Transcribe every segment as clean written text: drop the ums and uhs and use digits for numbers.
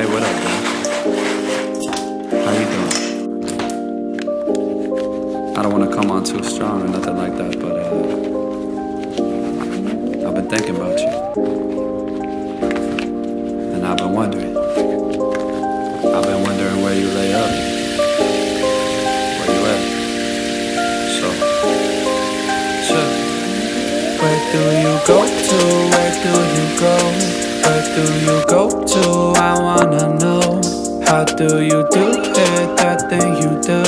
Hey, what up, man? How you doing? I don't want to come on too strong or nothing like that, but I've been thinking about you. And I've been wondering. I've been wondering where you lay up. Where you at? So, sure. Where do you go to? Where do you go? Where do you go to? I wanna know. How do you do it? That thing you do.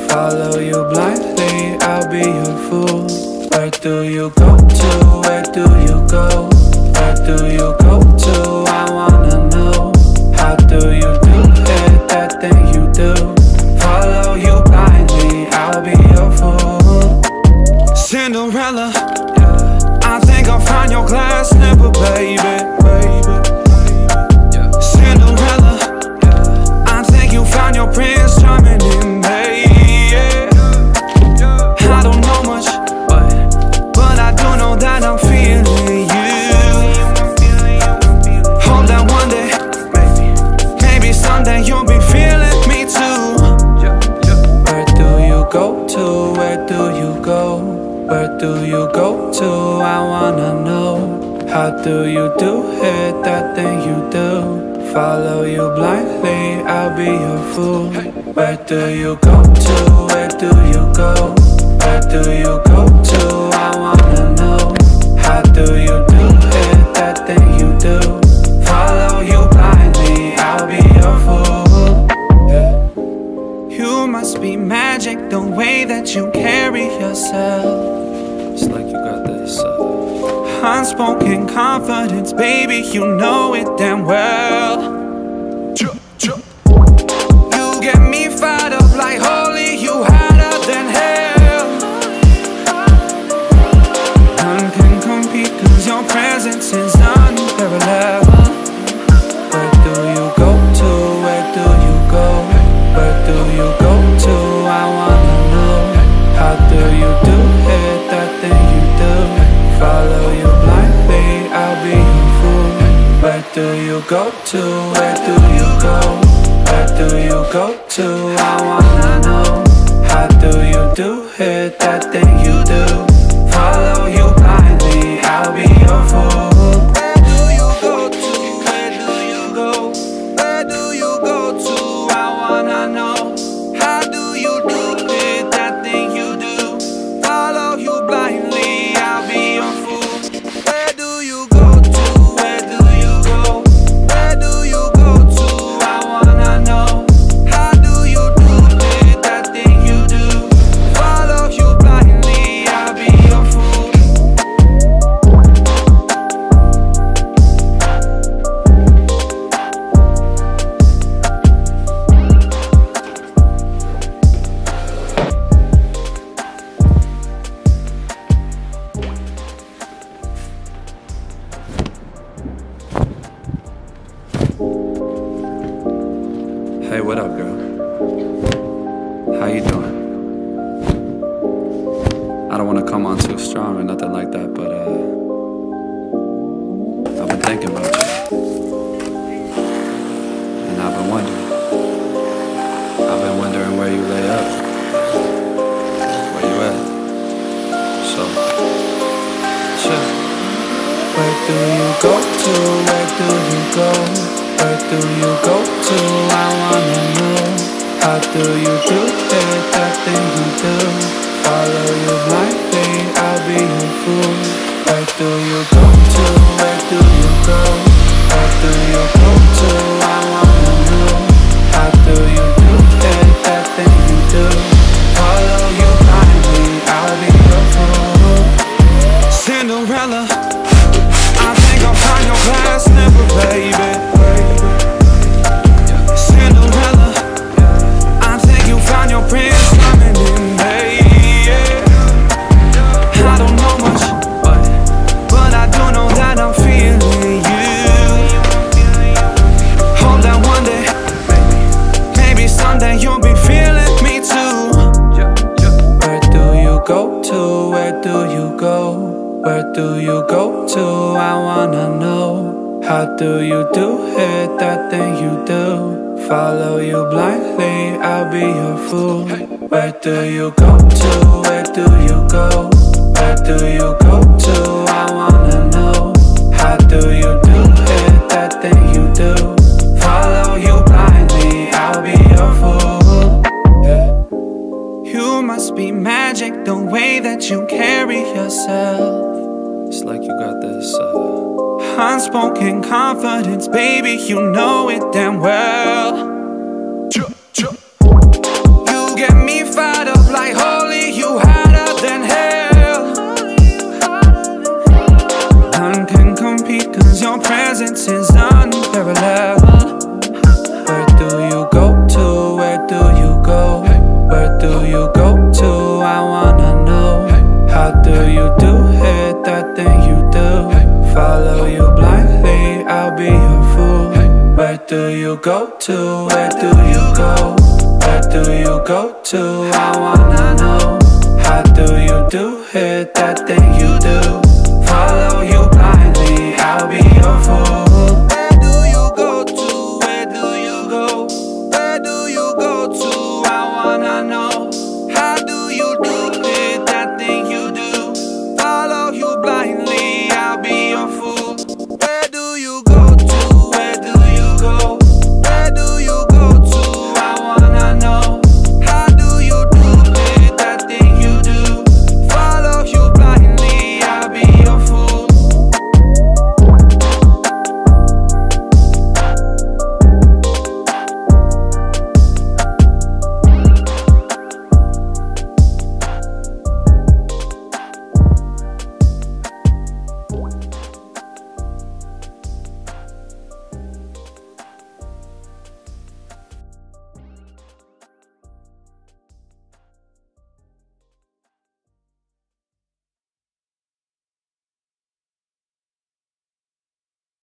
Follow you blindly, I'll be your fool. Where do you go to? Where do you go? Where do you go to? I wanna know. How do you do it? That thing you do. Follow you blindly, I'll be your fool. Cinderella, I think I'll find your glass slipper, baby. Cinderella, I think you found your prince charming in me. I don't know much, but I do know that I'm feeling you. Hope that one day, maybe someday you'll be feeling me too. Where do you go to? Where do you go? Where do you go to? I wanna know. How do you do it? That thing you do. Follow you blindly, I'll be your fool. Where do you go to? Where do you go? Where do you go to? I wanna know. How do you do it? That thing you do. Follow you blindly, I'll be your fool. You must be magic, the way that you carry yourself. It's like you got this Unspoken confidence, baby, you know it damn well. You get me fired up like holy, you hotter than hell. None can compete cause your presence is unparalleled. Where do you go to? Where do you go? Where do you go to? I wanna know. How do you do it? That thing you do. Follow you blindly, I'll be your fool. Where do you go to? Where do you go? Where do you go to? I wanna know. How do you do it? That thing you do. Follow you blindly, I'll be your fool. Where do you go to? Where do you go? Where do you go to? I wanna know. How do you do it? That thing you do. Follow you blindly, I'll be your fool. Where do you go to? Where do you go? Where do you go to? I wanna know. How do you do it? That thing you do. Follow you blindly, I'll be your fool. Hey, what up, girl? How you doing? I don't want to come on too strong or nothing like that, but I've been thinking about you. And I've been wondering. I've been wondering where you lay up. Where you at? So, sure. Where do you go to? Where do you go? Where do you go to? I wanna know. How do you do it? That thing you do. Follow you blindly, I'll be your fool. Where do you go to? Where do you go? Where do you go to? I wanna know. How do you do it? That thing you do. Follow you blindly, I'll be your fool. Cinderella, I think I'll find your glass slipper, baby. Cinderella, I think you found your prince coming in, baby. I don't know much, but I do know that I'm feeling do you do it, that thing you do? Follow you blindly, I'll be your fool. Where do you go to, where do you go? Where do you go to, I wanna know. How do you do it, that thing you do? Follow you blindly, I'll be your fool. Yeah. You must be magic, the way that you carry yourself. It's like you got this unspoken confidence, baby, you know it damn well. You get me fired up like holy, you hotter than hell. None can compete cause your presence is unparalleled. Where do you go to, where do you go? Where do you go to, I wanna know. How do you do it, that thing you do? Follow you blindly, I'll be your fool. Where do you go to, where do you go? Where do you go to, I wanna know. How do you do it, that thing you do?